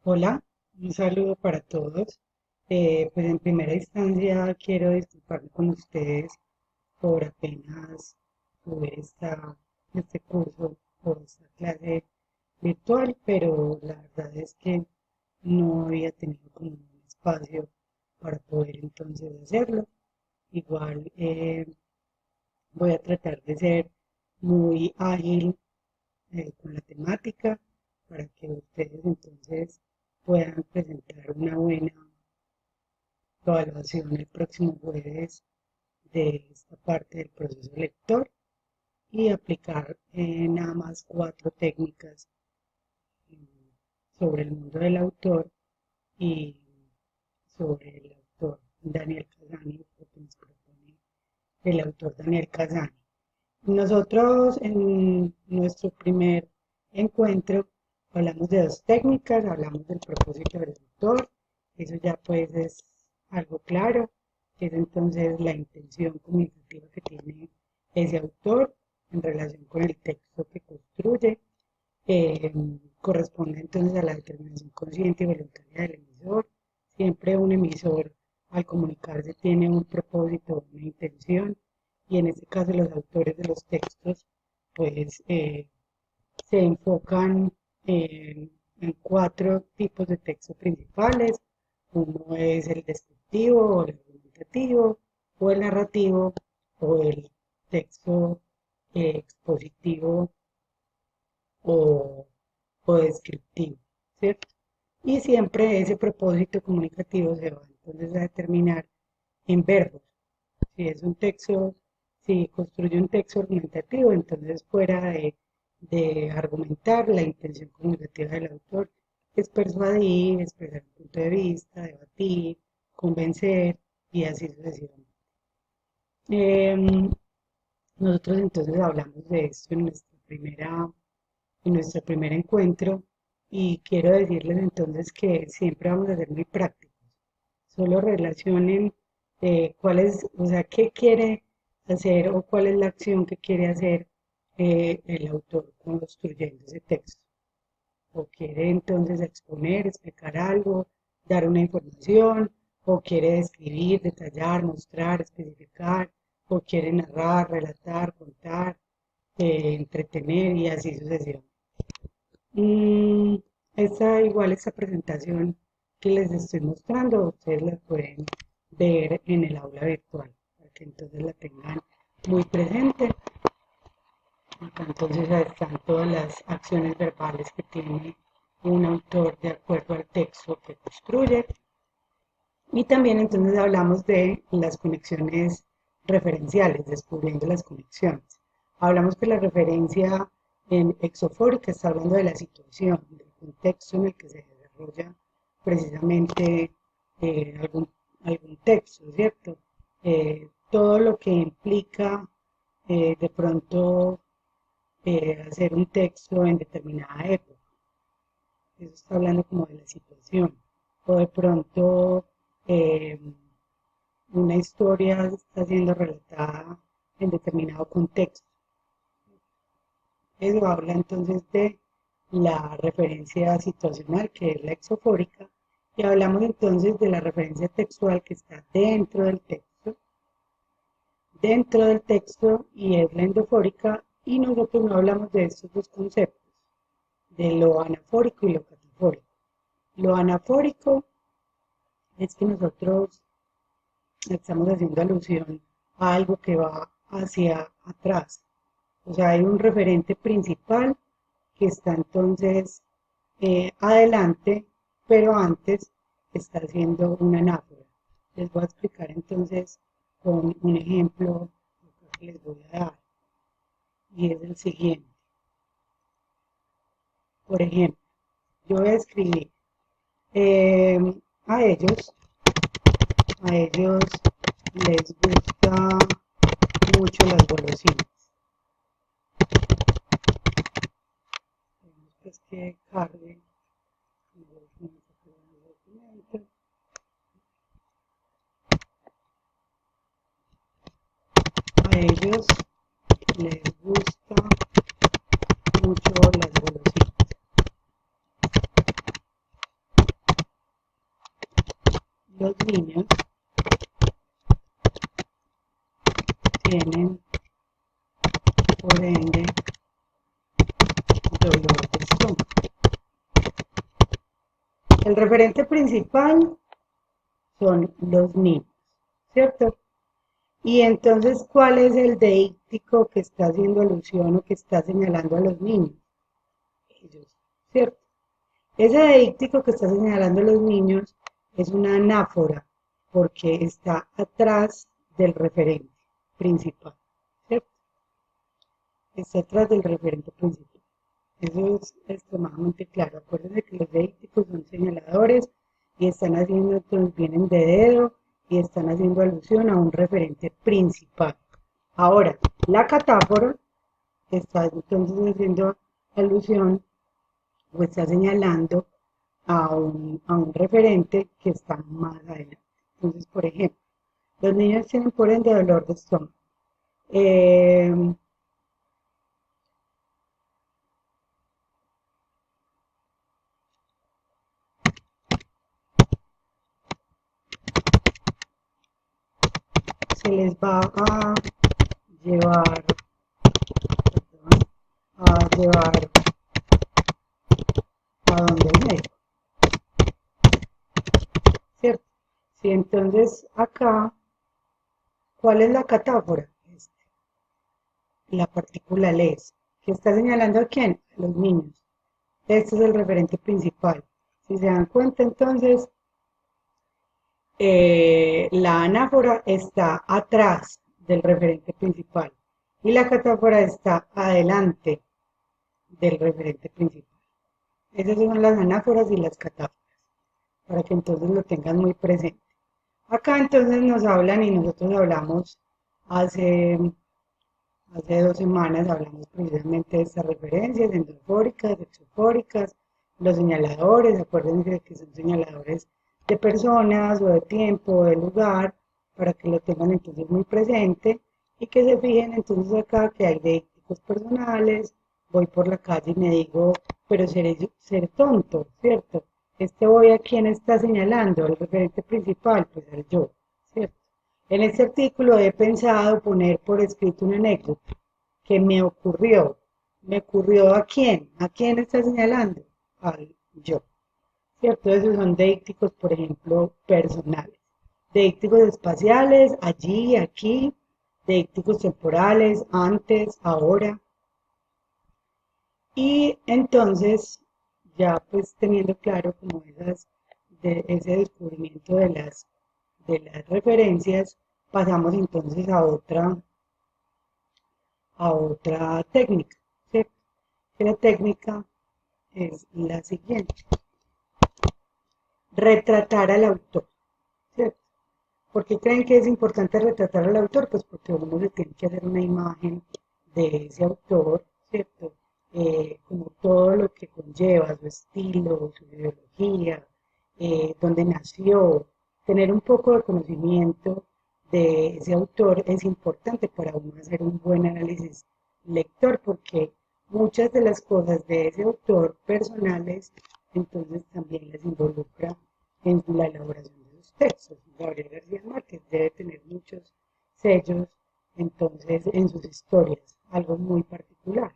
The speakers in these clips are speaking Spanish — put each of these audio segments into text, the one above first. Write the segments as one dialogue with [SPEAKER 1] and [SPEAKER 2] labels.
[SPEAKER 1] Hola, un saludo para todos. Pues en primera instancia quiero disculparme con ustedes por apenas tuve este curso o esta clase virtual, pero la verdad es que no había tenido como un espacio para poder entonces hacerlo. Igual voy a tratar de ser muy ágil con la temática para que ustedes entonces puedan presentar una buena evaluación el próximo jueves de esta parte del proceso lector y aplicar nada más cuatro técnicas eh, sobre el mundo del autor y sobre el autor Daniel Casani, lo que nos propone el autor Daniel Casani. Nosotros en nuestro primer encuentro hablamos de dos técnicas, hablamos del propósito del autor, eso ya pues es algo claro, que es entonces la intención comunicativa que tiene ese autor en relación con el texto que construye, eh, corresponde entonces a la determinación consciente y voluntaria del emisor. Siempre un emisor al comunicarse tiene un propósito, una intención, y en este caso los autores de los textos pues se enfocan en cuatro tipos de textos principales. Uno es el descriptivo o el argumentativo o el narrativo o el texto expositivo o, o descriptivo, ¿cierto? Y siempre ese propósito comunicativo se va entonces a determinar en verbos. Si es un texto, si construye un texto argumentativo, entonces fuera de argumentar, la intención comunicativa del autor es persuadir, expresar un punto de vista, debatir, convencer y así sucesivamente. Em, Nosotros entonces hablamos de esto en nuestro primer encuentro y quiero decirles entonces que siempre vamos a ser muy prácticos. Solo relacionen cuál es, o sea, qué quiere hacer o cuál es la acción que quiere hacer el autor construyendo ese texto. O quiere entonces exponer, explicar algo, dar una información, o quiere describir, detallar, mostrar, especificar, o quiere narrar, relatar, contar, entretener y así sucesivamente. Mm, esta presentación que les estoy mostrando, ustedes la pueden ver en el aula virtual, para que entonces la tengan muy presente. Acá entonces están todas las acciones verbales que tiene un autor de acuerdo al texto que construye. Y también entonces hablamos de las conexiones referenciales, descubriendo las conexiones. Hablamos que la referencia en exofórica está hablando de la situación, del contexto en el que se desarrolla precisamente algún texto, ¿cierto? Todo lo que implica de pronto hacer un texto en determinada época. Eso está hablando como de la situación. O de pronto eh, una historia está siendo relatada en determinado contexto. Eso habla entonces de la referencia situacional, que es la exofórica, y hablamos entonces de la referencia textual que está dentro del texto y es la endofórica, y nosotros no hablamos de estos dos conceptos, de lo anafórico y lo catafórico. Lo anafórico es que nosotros estamos haciendo alusión a algo que va hacia atrás. O sea, hay un referente principal que está entonces adelante, pero antes está haciendo una anáfora. Les voy a explicar entonces con un ejemplo que les voy a dar y es el siguiente. Por ejemplo, yo voy a escribir eh, a ellos, a ellos les gusta mucho las golosinas. Pues que cargue a ellos les gusta mucho las golosinas. los niños tienen, por ende, dolor de estómago. El referente principal son los niños, ¿cierto? Y entonces, ¿cuál es el deíctico que está haciendo alusión o que está señalando a los niños? Ellos, ¿cierto? Ese deíctico que está señalando a los niños es una anáfora porque está atrás del referente principal, ¿cierto? Está atrás del referente principal. Eso es extremadamente claro. Acuérdense que los deícticos son señaladores y están haciendo, entonces vienen de dedo y están haciendo alusión a un referente principal. Ahora, la catáfora está entonces haciendo alusión o está señalando a un referente que está más adelante. Entonces, por ejemplo, los niños tienen por ende dolor de estómago. Eh, Se les va llevar, perdón, a llevar a donde el médico, ¿cierto? Sí, entonces acá, ¿cuál es la catáfora? La partícula les, que está señalando a quién, a los niños. Este es el referente principal. Si se dan cuenta, entonces, la anáfora está atrás del referente principal y la catáfora está adelante del referente principal. Esas son las anáforas y las catáforas, para que entonces lo tengan muy presente. Acá entonces nos hablan y nosotros hablamos hace, hace 2 semanas, hablamos precisamente de estas referencias endofóricas, exofóricas, los señaladores, acuérdense que son señaladores de personas o de tiempo o de lugar, para que lo tengan entonces muy presente y que se fijen entonces acá que hay deícticos personales, voy por la calle y me digo, pero seré tonto, ¿cierto? Voy a quién está señalando, el referente principal, pues al yo, ¿cierto? En este artículo he pensado poner por escrito una anécdota que me ocurrió. ¿Me ocurrió a quién? ¿A quién está señalando? Al yo, ¿cierto? Esos son deícticos, por ejemplo, personales. Deícticos espaciales, allí, aquí. Deícticos temporales, antes, ahora. Y entonces, ya pues teniendo claro como ese descubrimiento de las referencias, pasamos entonces a otra técnica, ¿cierto? Que la técnica es la siguiente: retratar al autor, ¿cierto? ¿Por qué creen que es importante retratar al autor? Pues porque uno le tiene que hacer una imagen de ese autor, ¿cierto? Como todo lo que conlleva, su estilo, su ideología, dónde nació, tener un poco de conocimiento de ese autor es importante para uno hacer un buen análisis lector, porque muchas de las cosas de ese autor personales, entonces también les involucra en la elaboración de sus textos. Gabriel García Márquez debe tener muchos sellos, entonces, en sus historias, algo muy particular.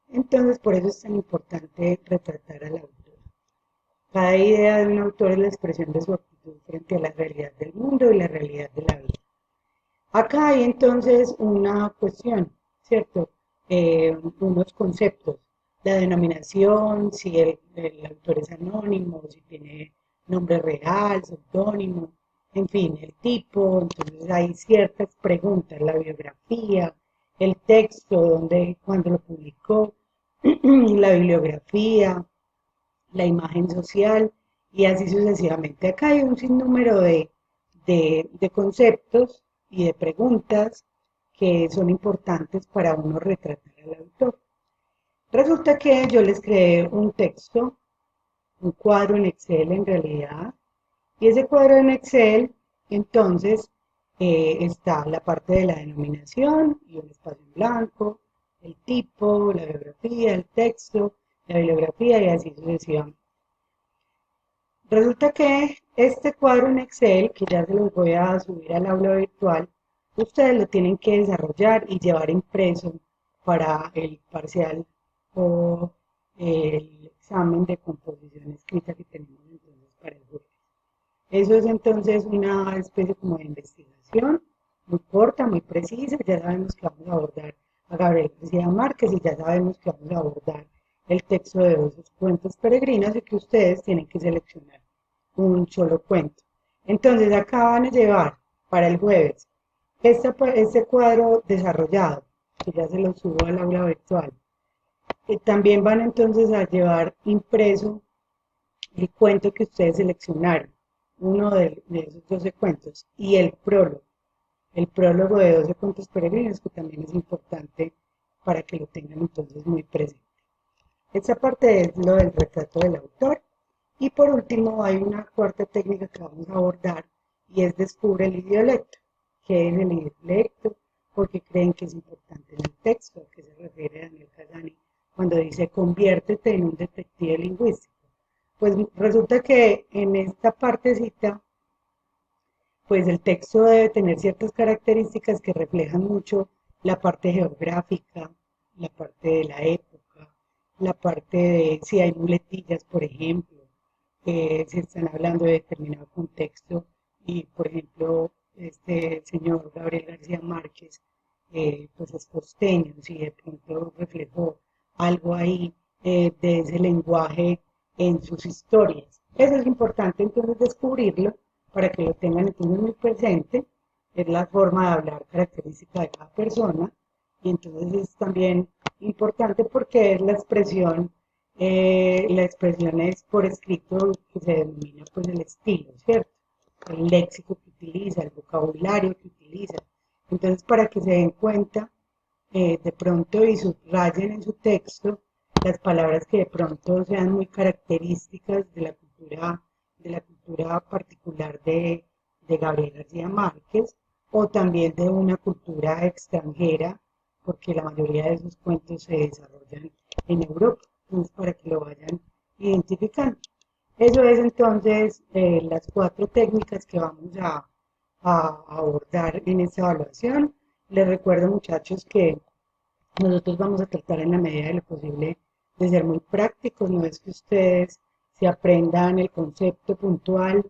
[SPEAKER 1] Entonces, por eso es tan importante retratar al autor. Cada idea de un autor es la expresión de su actitud frente a la realidad del mundo y la realidad de la vida. Acá hay entonces una cuestión, ¿cierto? Unos conceptos. La denominación, si el autor es anónimo, si tiene nombre real, seudónimo, en fin, el tipo. Entonces hay ciertas preguntas, la biografía, el texto, dónde, cuándo lo publicó, la bibliografía, la imagen social y así sucesivamente. Acá hay un sinnúmero de conceptos y de preguntas que son importantes para uno retratar al autor. Resulta que yo les creé un texto, un cuadro en Excel en realidad, y ese cuadro en Excel, entonces, está la parte de la denominación y un espacio en blanco, el tipo, la biografía, el texto, la bibliografía y así sucesivamente. Resulta que este cuadro en Excel, que ya se los voy a subir al aula virtual, ustedes lo tienen que desarrollar y llevar impreso para el parcial o el examen de composición escrita que tenemos entonces para el jueves. Eso es entonces una especie como de investigación muy corta, muy precisa. Ya sabemos que vamos a abordar a Gabriel García Márquez y ya sabemos que vamos a abordar el texto de esos cuentos peregrinos y que ustedes tienen que seleccionar un solo cuento. Entonces acá van a llevar para el jueves este cuadro desarrollado, que ya se lo subo al aula virtual. También van entonces a llevar impreso el cuento que ustedes seleccionaron, uno de esos 12 cuentos, y el prólogo de 12 cuentos peregrinos, que también es importante para que lo tengan entonces muy presente. Esta parte es lo del retrato del autor. Y por último, hay una cuarta técnica que vamos a abordar y es descubre el idiolecto. ¿Qué es el idiolecto? Porque creen que es importante en el texto, a qué se refiere Daniel Casani cuando dice conviértete en un detective lingüístico. Pues resulta que en esta partecita, pues el texto debe tener ciertas características que reflejan mucho la parte geográfica, la parte de la época, la parte de si hay muletillas, por ejemplo, si están hablando de determinado contexto y, por ejemplo, este señor Gabriel García Márquez, pues es costeño, si de pronto reflejó algo ahí de ese lenguaje en sus historias. Eso es importante entonces descubrirlo para que lo tengan entonces muy presente. Es la forma de hablar característica de cada persona y entonces es también importante porque es la expresión es por escrito que se denomina pues el estilo, ¿cierto? El léxico que utiliza, el vocabulario que utiliza. Entonces, para que se den cuenta de pronto y subrayen en su texto las palabras que de pronto sean muy características de la cultura particular de Gabriel García Márquez o también de una cultura extranjera, porque la mayoría de sus cuentos se desarrollan en Europa, entonces para que lo vayan identificando. Eso es entonces las cuatro técnicas que vamos a abordar en esta evaluación. Les recuerdo, muchachos, que nosotros vamos a tratar en la medida de lo posible de ser muy prácticos, no es que ustedes se aprendan el concepto puntual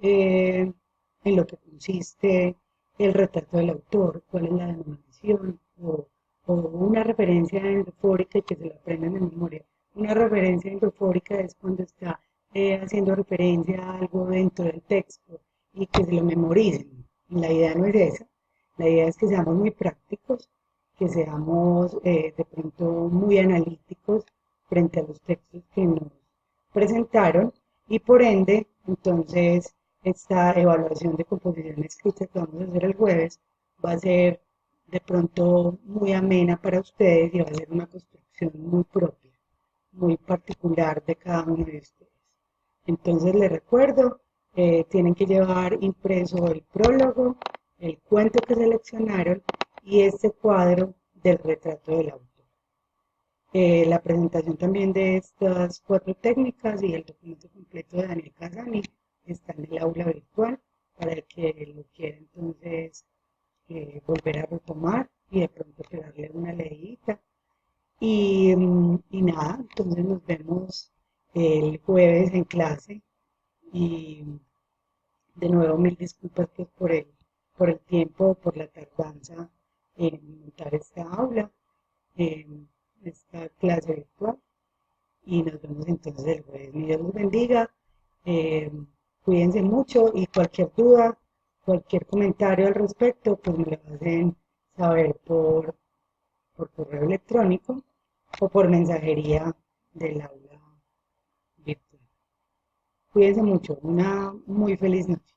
[SPEAKER 1] eh, en lo que consiste el retrato del autor, cuál es la denominación, o una referencia endofórica y que se la aprendan en memoria. Una referencia endofórica es cuando está haciendo referencia a algo dentro del texto y que se lo memoricen. La idea no es esa, la idea es que seamos muy prácticos, que seamos de pronto muy analíticos frente a los textos que nos presentaron y por ende, entonces, esta evaluación de composición escrita que vamos a hacer el jueves va a ser de pronto muy amena para ustedes y va a ser una construcción muy propia, muy particular de cada uno de ustedes. Entonces les recuerdo, tienen que llevar impreso el prólogo, el cuento que seleccionaron y este cuadro del retrato del autor. La presentación también de estas cuatro técnicas y el documento completo de Daniel Casani está en el aula virtual para el que lo quiera entonces volver a retomar y de pronto pegarle una leidita. Y nada, entonces nos vemos el jueves en clase y de nuevo mil disculpas pues, por el tiempo, por la tardanza en montar esta aula, esta clase virtual y nos vemos entonces el jueves. Mi Dios los bendiga, eh, cuídense mucho y cualquier duda, cualquier comentario al respecto, pues me lo hacen saber por correo electrónico o por mensajería del aula virtual. Cuídense mucho, una muy feliz noche.